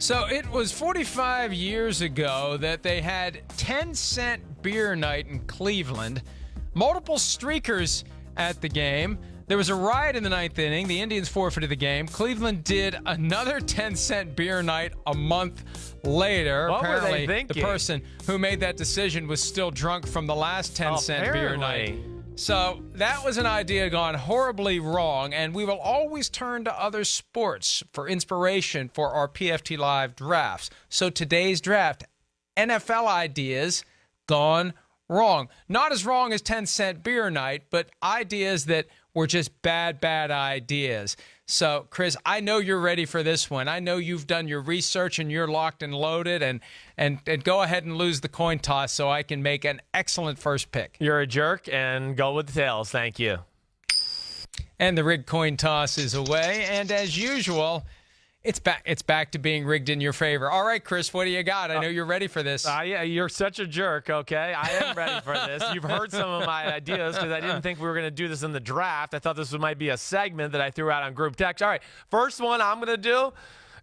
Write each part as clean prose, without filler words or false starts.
So it was 45 years ago that they had 10-cent beer night in Cleveland. Multiple streakers at the game. There was a riot in the ninth inning. The Indians forfeited the game. Cleveland did another 10-cent beer night a month later. What Apparently, were they thinking? The person who made that decision was still drunk from the last 10-cent beer night. So that was an idea gone horribly wrong, and we will always turn to other sports for inspiration for our PFT Live drafts. So today's draft, NFL ideas gone wrong. Not as wrong as 10-cent beer night, but ideas that were just bad ideas. So, Chris, I know you're ready for this one. I know you've done your research and you're locked and loaded, and go ahead and lose the coin toss so I can make an excellent first pick. You're a jerk, and go with the tails. Thank you. And the rigged coin toss is away, and as usual, it's back to being rigged in your favor. All right, Chris, what do you got? I know you're ready for this. Yeah, you're such a jerk, okay? I am ready for this. You've heard some of my ideas because I didn't think we were going to do this in the draft. I thought this might be a segment that I threw out on group text. All right, first one I'm going to do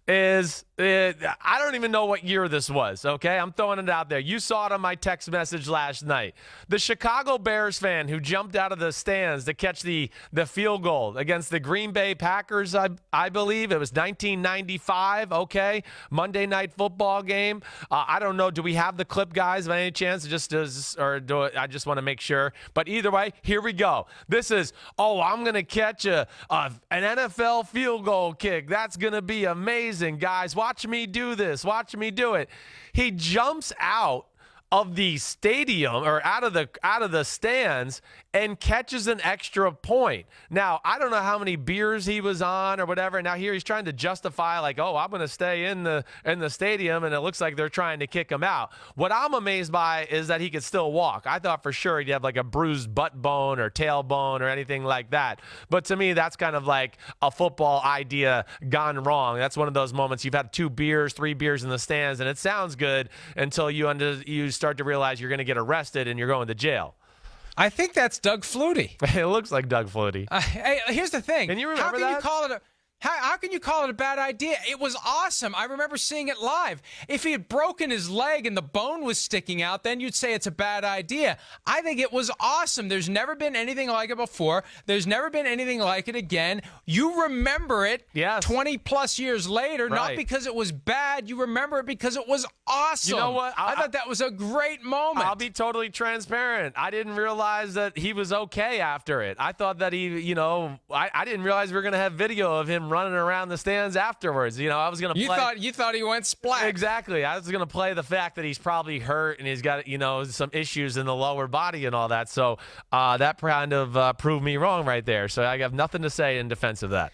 is I don't even know what year this was, okay? I'm throwing it out there. You saw it on my text message last night. The Chicago Bears fan who jumped out of the stands to catch the field goal against the Green Bay Packers, I believe. It was 1995, okay? Monday Night Football game. I don't know. Do we have the clip, guys, by any chance? I just want to make sure. But either way, here we go. This is, I'm going to catch an NFL field goal kick. That's going to be amazing, guys. Watch me do this. Watch me do it. He jumps out of the stadium or out of the stands and catches an extra point. Now, I don't know how many beers he was on or whatever. Now here he's trying to justify like, I'm going to stay in the stadium, and it looks like they're trying to kick him out. What I'm amazed by is that he could still walk. I thought for sure he'd have like a bruised butt bone or tailbone or anything like that. But to me, that's kind of like a football idea gone wrong. That's one of those moments you've had 2 beers, 3 beers in the stands, and it sounds good until you start to realize you're going to get arrested and you're going to jail. I think that's Doug Flutie. It looks like Doug Flutie. Hey, here's the thing. Can you remember that? How can you call it a bad idea? It was awesome. I remember seeing it live. If he had broken his leg and the bone was sticking out, then you'd say it's a bad idea. I think it was awesome. There's never been anything like it before. There's never been anything like it again. You remember it 20 plus years later, not because it was bad. You remember it because it was awesome. You know what? I thought that was a great moment. I'll be totally transparent. I didn't realize that he was okay after it. I thought that he, I didn't realize we were going to have video of him running around the stands afterwards. I was going to play. You thought he went splat. Exactly. I was going to play the fact that he's probably hurt and he's got, some issues in the lower body and all that. So that kind of proved me wrong right there. So I have nothing to say in defense of that.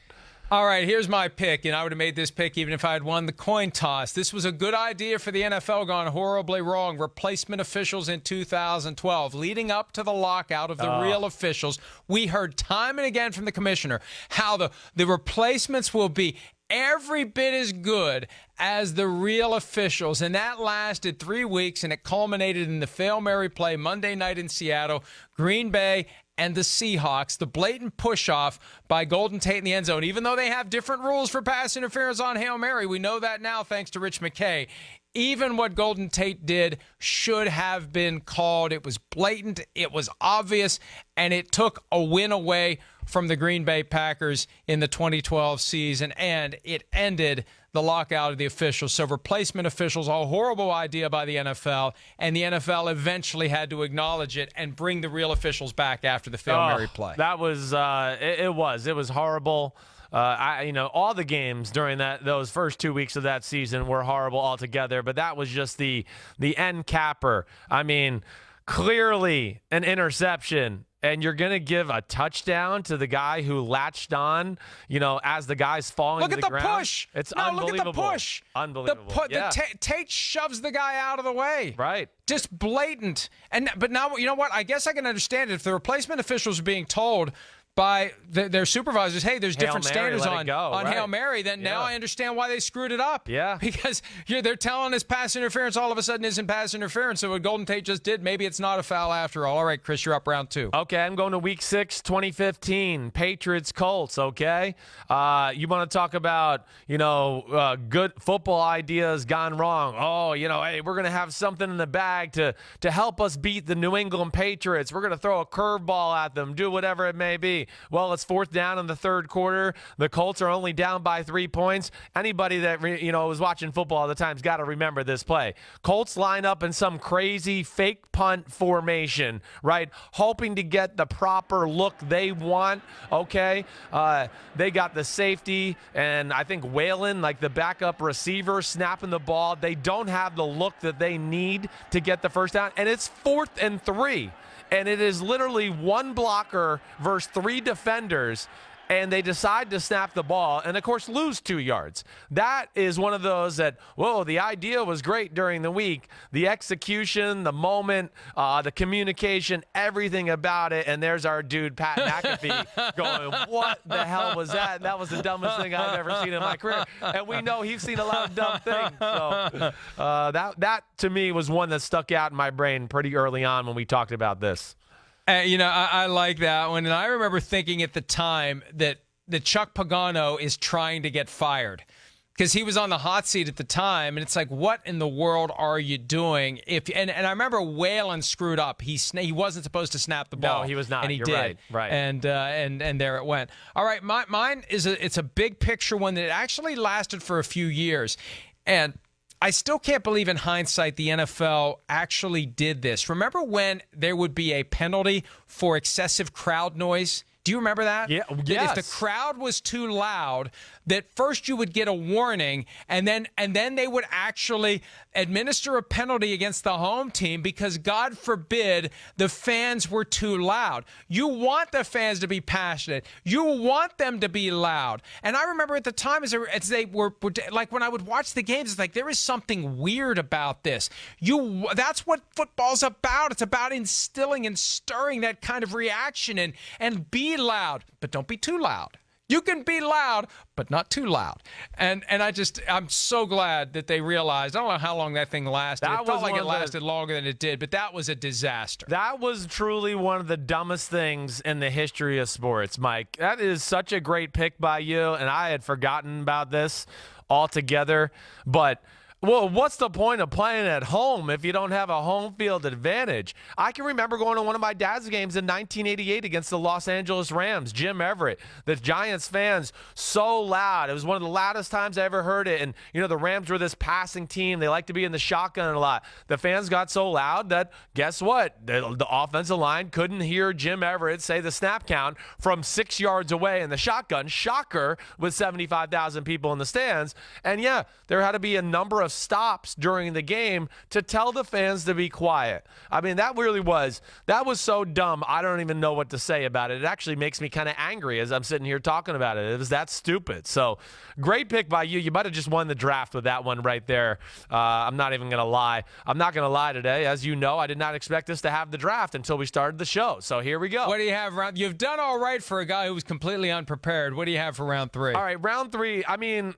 All right, here's my pick, and I would have made this pick even if I had won the coin toss. This was a good idea for the NFL gone horribly wrong. Replacement officials in 2012. Leading up to the lockout of the real officials, we heard time and again from the commissioner how the replacements will be every bit as good as the real officials. And that lasted 3 weeks, and it culminated in the Hail Mary play Monday night in Seattle, Green Bay, and the Seahawks, the blatant push-off by Golden Tate in the end zone. Even though they have different rules for pass interference on Hail Mary, we know that now thanks to Rich McKay. Even what Golden Tate did should have been called. It was blatant, it was obvious, and it took a win away from the Green Bay Packers in the 2012 season, and it ended the lockout of the officials. So replacement officials, a horrible idea by the NFL, and the NFL eventually had to acknowledge it and bring the real officials back after the Hail Mary play. That was it was horrible. All the games during those first 2 weeks of that season were horrible altogether, but that was just the end capper. I mean, clearly an interception, and you're going to give a touchdown to the guy who latched on, as the guy's falling to the ground. Look at the push. It's Look unbelievable. at the push. Unbelievable. Tate shoves the guy out of the way. Right. Just blatant. But now, you know what? I guess I can understand it. If the replacement officials are being told by their supervisors, hey, there's different standards on right. Hail Mary, then now I understand why they screwed it up. Yeah. Because they're telling us pass interference all of a sudden isn't pass interference. So what Golden Tate just did, maybe it's not a foul after all. All right, Chris, you're up round 2. Okay, I'm going to Week 6, 2015, Patriots, Colts, okay? You want to talk about, good football ideas gone wrong. Oh, hey, we're going to have something in the bag to help us beat the New England Patriots. We're going to throw a curveball at them, do whatever it may be. Well, it's 4th down in the 3rd quarter. The Colts are only down by 3 points. Anybody that was watching football all the time's got to remember this play. Colts line up in some crazy fake punt formation, right? Hoping to get the proper look they want. Okay, they got the safety and I think Whalen, like the backup receiver, snapping the ball. They don't have the look that they need to get the first down, and it's 4th and 3. And it is literally one blocker versus 3 defenders, and they decide to snap the ball and, of course, lose 2 yards. That is one of those that, whoa, the idea was great during the week. The execution, the moment, the communication, everything about it, and there's our dude, Pat McAfee, going, what the hell was that? That was the dumbest thing I've ever seen in my career. And we know he's seen a lot of dumb things. So that, to me, was one that stuck out in my brain pretty early on when we talked about this. I like that one. And I remember thinking at the time that Chuck Pagano is trying to get fired because he was on the hot seat at the time. And it's like, what in the world are you doing? And I remember Whalen screwed up. He wasn't supposed to snap the ball. No, he was not. And he You're did. Right. And there it went. All right, mine is it's a big picture one that actually lasted for a few years. And I still can't believe in hindsight the NFL actually did this. Remember when there would be a penalty for excessive crowd noise? Do you remember that? Yeah. That Yes. if the crowd was too loud, that first you would get a warning, and then they would actually administer a penalty against the home team because, God forbid, the fans were too loud. You want the fans to be passionate. You want them to be loud. And I remember at the time as they were like when I would watch the games, it's like there is something weird about this. That's what football's about. It's about instilling and stirring that kind of reaction and be loud, but don't be too loud. You can be loud, but not too loud. And I'm so glad that they realized, I don't know how long that thing lasted. It felt like it lasted longer than it did, but that was a disaster. That was truly one of the dumbest things in the history of sports, Mike. That is such a great pick by you, and I had forgotten about this altogether. But well, what's the point of playing at home if you don't have a home field advantage? I can remember going to one of my dad's games in 1988 against the Los Angeles Rams, Jim Everett. The Giants fans, so loud. It was one of the loudest times I ever heard it. And, the Rams were this passing team. They like to be in the shotgun a lot. The fans got so loud that, guess what? The offensive line couldn't hear Jim Everett say the snap count from 6 yards away in the shotgun. Shocker, with 75,000 people in the stands. And, yeah, there had to be a number of stops during the game to tell the fans to be quiet. I mean, that was so dumb. I don't even know what to say about it. It actually makes me kind of angry as I'm sitting here talking about it. It was that stupid. So great pick by you. You might have just won the draft with that one right there. I'm not even going to lie. I'm not going to lie today. As you know, I did not expect us to have the draft until we started the show. So here we go. What do you have? You've done all right for a guy who was completely unprepared. What do you have for round 3? All right, round 3. I mean,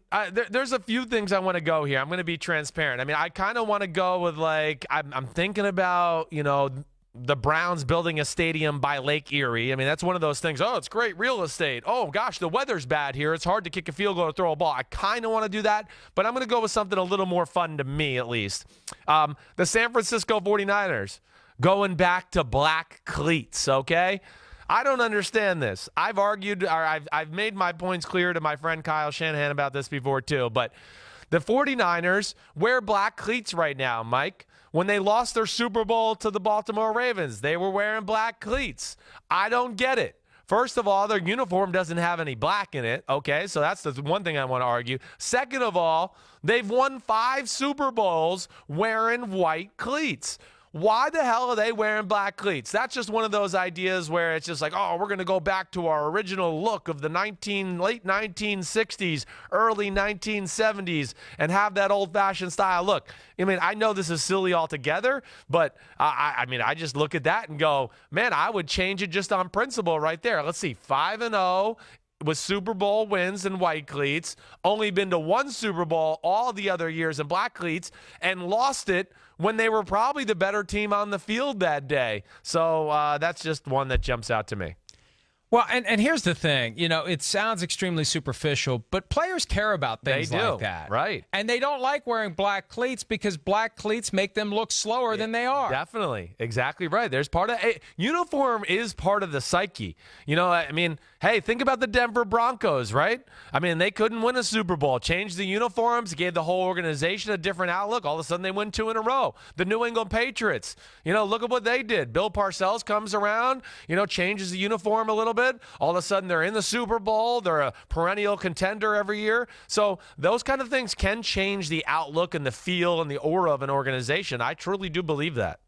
there's a few things I want to go here. I'm going to be transparent. I mean, I kind of want to go with I'm thinking about, the Browns building a stadium by Lake Erie. I mean, that's one of those things. Oh, it's great real estate. Oh, gosh, the weather's bad here. It's hard to kick a field goal or throw a ball. I kind of want to do that, but I'm going to go with something a little more fun to me, at least. The San Francisco 49ers going back to black cleats, okay? I don't understand this. I've argued, or I've made my points clear to my friend Kyle Shanahan about this before, too, but the 49ers wear black cleats right now, Mike. When they lost their Super Bowl to the Baltimore Ravens, they were wearing black cleats. I don't get it. First of all, their uniform doesn't have any black in it, okay? So that's the one thing I want to argue. Second of all, they've won 5 Super Bowls wearing white cleats. why the hell are they wearing black cleats? That's just one of those ideas where it's just like, oh, we're going to go back to our original look of the late 1960s, early 1970s, and have that old-fashioned style look. I mean, I know this is silly altogether, but I mean, I just look at that and go, man, I would change it just on principle right there. Let's see, 5-0 with Super Bowl wins in white cleats, only been to one Super Bowl all the other years in black cleats, and lost it when they were probably the better team on the field that day. So that's just one that jumps out to me. Well, and here's the thing. You know, it sounds extremely superficial, but players care about things like that. Right. And they don't like wearing black cleats because black cleats make them look slower than they are. Definitely. Exactly right. There's part of uniform is part of the psyche. You know, I mean, hey, think about the Denver Broncos, right? I mean, they couldn't win a Super Bowl. Changed the uniforms, gave the whole organization a different outlook. All of a sudden, they win 2 in a row. The New England Patriots, you know, look at what they did. Bill Parcells comes around, you know, changes the uniform a little bit. All of a sudden, they're in the Super Bowl. They're a perennial contender every year. So those kind of things can change the outlook and the feel and the aura of an organization. I truly do believe that.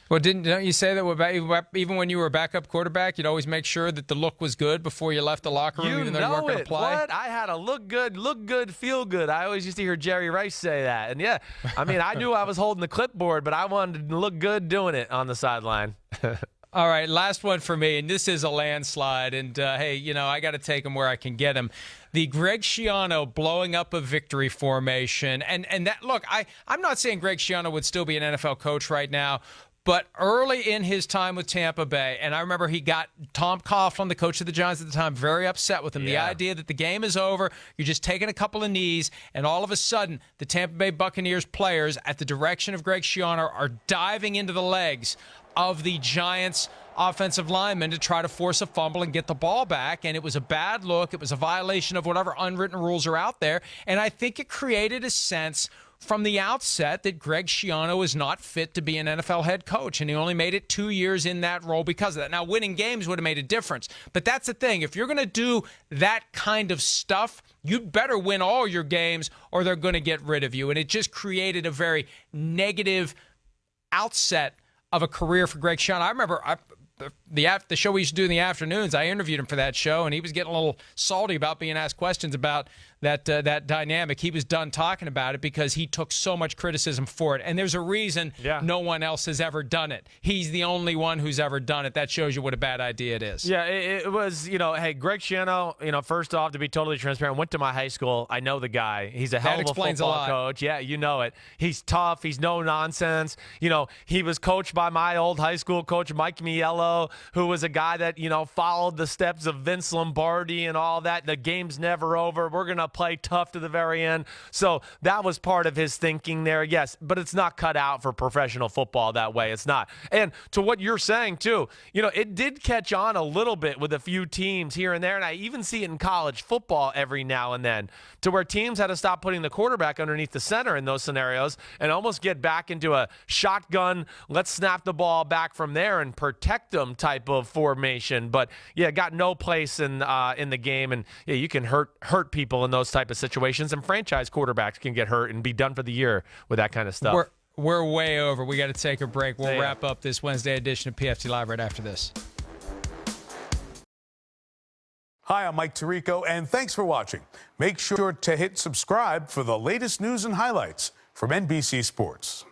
Well, don't you say that even when you were a backup quarterback, you'd always make sure that the look was good before you left the locker room, even though you weren't going to play? What? I had a look good, feel good. I always used to hear Jerry Rice say that. And, yeah, I mean, I knew I was holding the clipboard, but I wanted to look good doing it on the sideline. All right, last one for me, and this is a landslide. And, hey, you know, I got to take him where I can get him. The Greg Schiano blowing up a victory formation. And that, look, I'm not saying Greg Schiano would still be an NFL coach right now, but early in his time with Tampa Bay, and I remember he got Tom Coughlin, the coach of the Giants at the time, very upset with him. The idea that the game is over, you're just taking a couple of knees, and all of a sudden the Tampa Bay Buccaneers players at the direction of Greg Schiano are diving into the legs of the Giants offensive lineman to try to force a fumble and get the ball back, and it was a bad look. It was a violation of whatever unwritten rules are out there, and I think it created a sense from the outset that Greg Schiano is not fit to be an NFL head coach, and he only made it 2 years in that role because of that. Now, winning games would have made a difference, but that's the thing. If you're going to do that kind of stuff, you'd better win all your games or they're going to get rid of you, and it just created a very negative outset of a career for Greg Schiano. I remember the show we used to do in the afternoons, I interviewed him for that show, and he was getting a little salty about being asked questions about that dynamic. He was done talking about it because he took so much criticism for it. And there's a reason no one else has ever done it. He's the only one who's ever done it. That shows you what a bad idea it is. Yeah, it was, you know, hey, Greg Schiano, you know, first off, to be totally transparent, went to my high school. I know the guy. He's a hell of a football coach. Yeah, you know it. He's tough. He's no nonsense. You know, he was coached by my old high school coach, Mike Miello, who was a guy that, you know, followed the steps of Vince Lombardi and all that. The game's never over. We're going to play tough to the very end. So that was part of his thinking there, yes, but it's not cut out for professional football that way. It's not. And to what you're saying, too, you know, it did catch on a little bit with a few teams here and there, and I even see it in college football every now and then, to where teams had to stop putting the quarterback underneath the center in those scenarios and almost get back into a shotgun, let's snap the ball back from there and protect them type of formation. But, yeah, got no place in the game, and yeah, you can hurt people in those type of situations, and franchise quarterbacks can get hurt and be done for the year with that kind of stuff. We're way over. We got to take a break. We'll wrap up this Wednesday edition of PFT Live right after this. Hi, I'm Mike Tirico, and thanks for watching. Make sure to hit subscribe for the latest news and highlights from NBC Sports.